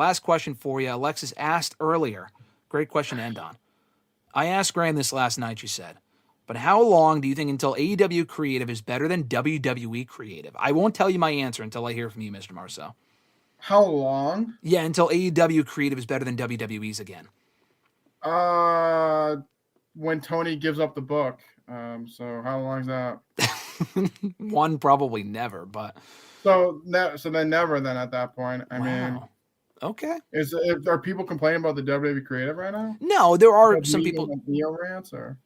Last question for you. Alexis asked earlier. Great question to end on. I asked Graham this last night, she said, but how long do you think until AEW creative is better than WWE creative? I won't tell you my answer until I hear from you, Mr. Marceau. How long? Yeah, until AEW creative is better than WWE's again. When Tony gives up the book. So how long is that? One, probably never, but so then never. Then at that point, I mean, okay. Are people complaining about the WWE creative right now? No, there are some people. Neo rants or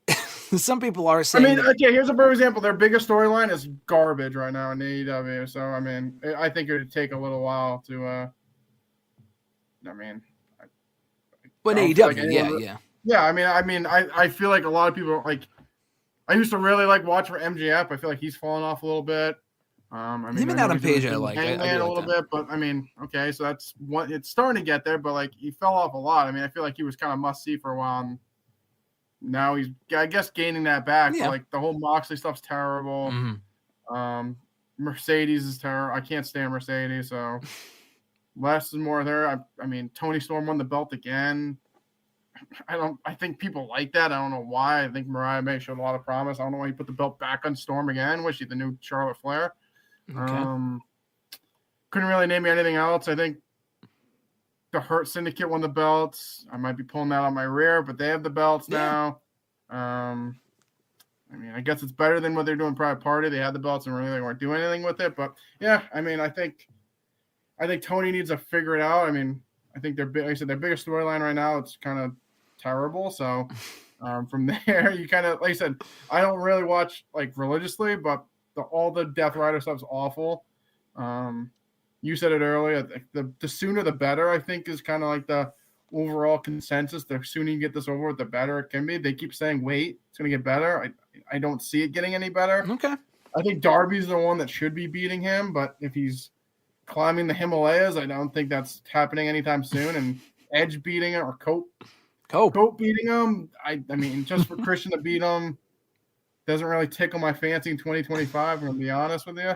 some people are saying. I mean, okay. Here's a perfect example. Their biggest storyline is garbage right now in AEW. So I mean, I think it would take a little while to. I mean, but AEW, yeah. Yeah, I mean, I feel like a lot of people like. I used to really like watch for MJF. I feel like he's fallen off a little bit. I mean, him and Adam Page, I like. Hangman a little bit, but I mean, okay, so that's what it's starting to get there. But like, he fell off a lot. I mean, I feel like he was kind of must see for a while. And now he's, I guess, gaining that back. Yeah. But like the whole Moxley stuff's terrible. Mm-hmm. Mercedes is terrible. I can't stand Mercedes. So less is more there. I mean, Tony Storm won the belt again. I think people like that. I don't know why. I think Mariah May showed a lot of promise. I don't know why he put the belt back on Storm again. Was she the new Charlotte Flair? Okay. Couldn't really name me anything else. I think the Hurt Syndicate won the belts. I might be pulling that on my rear, but they have the belts now. I mean, I guess it's better than what they're doing Private Party. They had the belts and really they weren't doing anything with it. But yeah, I mean, I think Tony needs to figure it out. I mean, I think like I said, their biggest storyline right now, it's kind of terrible. So from there, you kind of, like I said, I don't really watch like religiously, but all the Death Rider stuff's awful. You said it earlier. The sooner the better, I think, is kind of like the overall consensus. The sooner you get this over with, the better it can be. They keep saying, wait, it's going to get better. I don't see it getting any better. Okay. I think Darby's the one that should be beating him, but if he's climbing the Himalayas, I don't think that's happening anytime soon. And Edge beating him or Cope beating him, I mean, just for Christian to beat him doesn't really tickle my fancy in 2025, I'm going to be honest with you.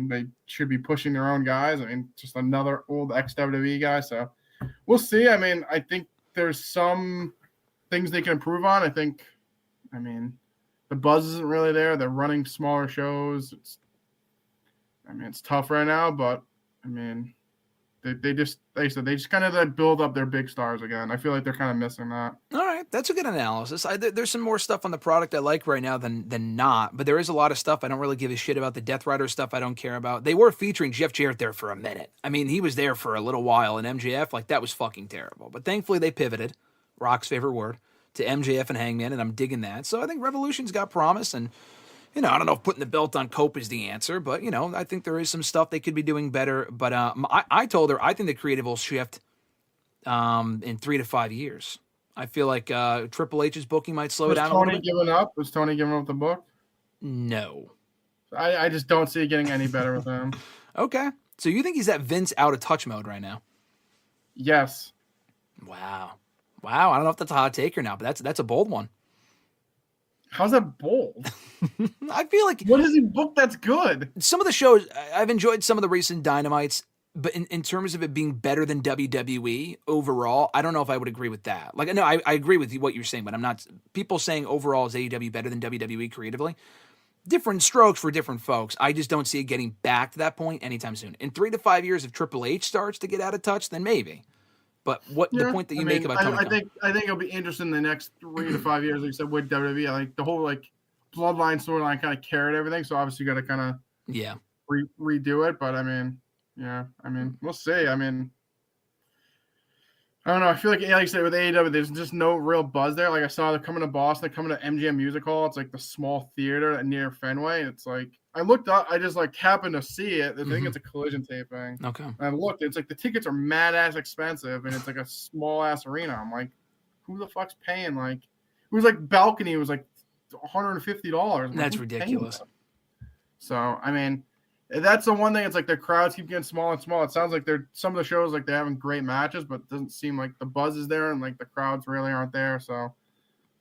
They should be pushing their own guys. I mean, just another old ex-WWE guy. So we'll see. I mean, I think there's some things they can improve on. I mean, the buzz isn't really there. They're running smaller shows. It's tough right now, but I mean, they just kind of build up their big stars again. I feel like they're kind of missing that. All right, that's a good analysis. There's some more stuff on the product I like right now than not, but there is a lot of stuff I don't really give a shit about. The Death Rider stuff I don't care about. They were featuring Jeff Jarrett there for a minute. I mean, he was there for a little while, and MJF, like, that was fucking terrible. But thankfully they pivoted, Rock's favorite word, to MJF and Hangman, and I'm digging that. So I think Revolution's got promise, and I don't know if putting the belt on Cope is the answer, but, I think there is some stuff they could be doing better. But I told her I think the creative will shift in 3 to 5 years. I feel like Triple H's booking might slow down a little bit. Was Tony giving up the book? No. I just don't see it getting any better with him. Okay. So you think he's at Vince out of touch mode right now? Yes. Wow. I don't know if that's a hot take or not, but that's a bold one. How's that bold? I feel like... What has he booked that's good? Some of the shows, I've enjoyed some of the recent Dynamites, but in terms of it being better than WWE overall, I don't know if I would agree with that. Like, no, I agree with what you're saying, but I'm not... People saying overall is AEW better than WWE creatively? Different strokes for different folks. I just don't see it getting back to that point anytime soon. In 3 to 5 years, if Triple H starts to get out of touch, then maybe. But the point that you make about Tony Khan. I think it'll be interesting in the next 3 to 5 years, like you said, with WWE. Like the whole bloodline storyline kind of carried everything, so obviously you got to kind of redo it. But I mean, we'll see. I mean, I don't know. I feel like I said with AEW, there's just no real buzz there. Like I saw they're coming to Boston, they're coming to MGM Music Hall. It's like the small theater near Fenway. It's like I looked up, I just happened to see it. I think it's a Collision taping. Okay. And I looked, it's like the tickets are mad ass expensive, and it's like a small ass arena. I'm like, who the fuck's paying? Like, it was like balcony was like $150. That's ridiculous. So I mean, that's the one thing. It's like the crowds keep getting smaller and smaller. It sounds like some of the shows like they're having great matches, but it doesn't seem like the buzz is there and like the crowds really aren't there. So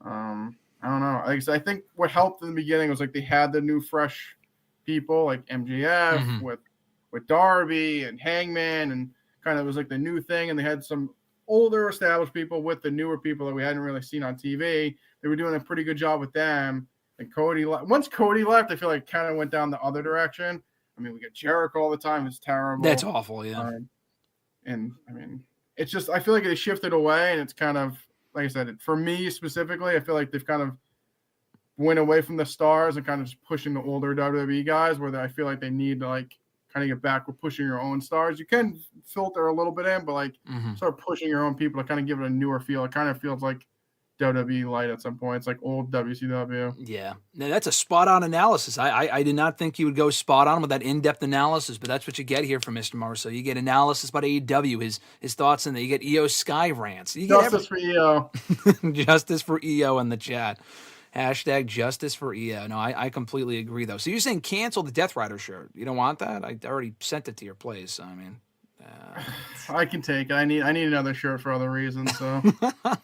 I don't know. I think what helped in the beginning was like they had the new fresh people like MJF with Darby and Hangman and kind of was like the new thing, and they had some older established people with the newer people that we hadn't really seen on TV. They were doing a pretty good job with them. And Cody, once Cody left, I feel like kind of went down the other direction. I mean, we get Jericho all the time. It's terrible. That's awful, yeah. And I mean, it's just, I feel like they shifted away, and it's kind of, like I said, for me specifically, I feel like they've kind of went away from the stars and kind of just pushing the older WWE guys, where I feel like they need to like kind of get back with pushing your own stars. You can filter a little bit in, but like start pushing your own people to kind of give it a newer feel. It kind of feels like WWE light at some point. It's like old WCW. Yeah, now, that's a spot-on analysis. I did not think you would go spot-on with that in-depth analysis, but that's what you get here from Mr. Marceau. You get analysis about AEW, his thoughts in there. You get EO Sky rants. You get Justice for EO. Justice for EO in the chat. Hashtag justice for EO. No, I completely agree, though. So you're saying cancel the Death Rider shirt. You don't want that? I already sent it to your place. I mean... I can take it. I need another shirt for other reasons. So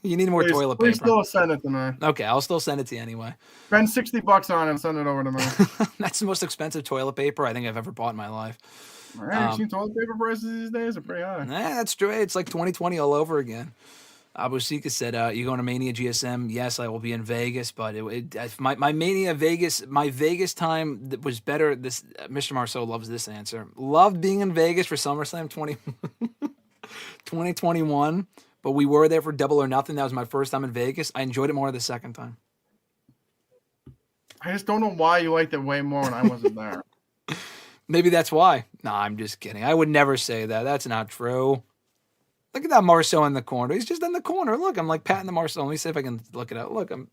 you need more toilet paper. Please still send it to me. Okay, I'll still send it to you anyway. Spend $60 on it and send it over to me. That's the most expensive toilet paper I think I've ever bought in my life. Right, you seen toilet paper prices these days are pretty high. That's true. It's like 2020 all over again. Abu Sika said, "You going to Mania GSM? Yes, I will be in Vegas, but my Mania Vegas, my Vegas time was better." This Mr. Marceau loves this answer. Loved being in Vegas for SummerSlam 2021, but we were there for Double or Nothing. That was my first time in Vegas. I enjoyed it more the second time. I just don't know why you liked it way more when I wasn't there. Maybe that's why. No, I'm just kidding. I would never say that. That's not true. Look at that Marceau in the corner. He's just in the corner. Look, I'm like patting the Marceau. Let me see if I can look it up. Look, I'm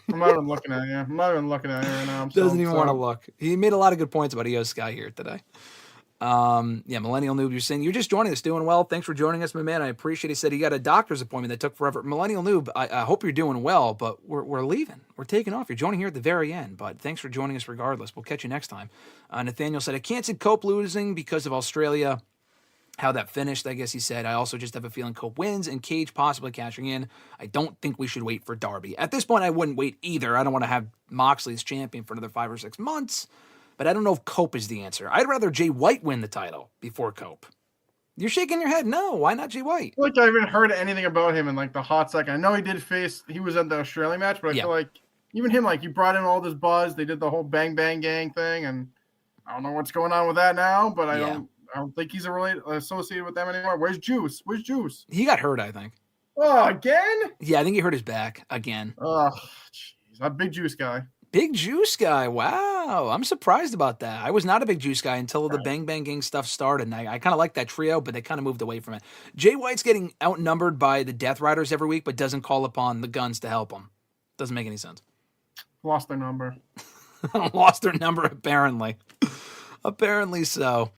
not even looking at you. I'm not even looking at you right now. Doesn't even want to look. He made a lot of good points about EO Sky here today. Yeah, Millennial Noob, you're saying you're just joining us, doing well. Thanks for joining us, my man. I appreciate it. He said he got a doctor's appointment that took forever. Millennial Noob, I hope you're doing well, but we're leaving. We're taking off. You're joining here at the very end, but thanks for joining us regardless. We'll catch you next time. Nathaniel said, I can't see Cope losing because of Australia. How that finished, I guess he said. I also just have a feeling Cope wins and Cage possibly cashing in. I don't think we should wait for Darby. At this point, I wouldn't wait either. I don't want to have Moxley as champion for another 5 or 6 months, but I don't know if Cope is the answer. I'd rather Jay White win the title before Cope. You're shaking your head. No, why not Jay White? I feel like I haven't heard anything about him in like the hot second. I know he was at the Australia match, but I feel like even him, like he brought in all this buzz. They did the whole Bang Bang Gang thing, and I don't know what's going on with that now, but I don't think he's associated with them anymore. Where's Juice? He got hurt, I think. Oh, again? Yeah, I think he hurt his back again. Oh, jeez. I'm a big Juice guy. Big Juice guy. Wow. I'm surprised about that. I was not a big Juice guy until the Bang Bang Gang stuff started, and I kind of liked that trio, but they kind of moved away from it. Jay White's getting outnumbered by the Death Riders every week, but doesn't call upon the Guns to help him. Doesn't make any sense. Lost their number. Lost their number, apparently. Apparently so.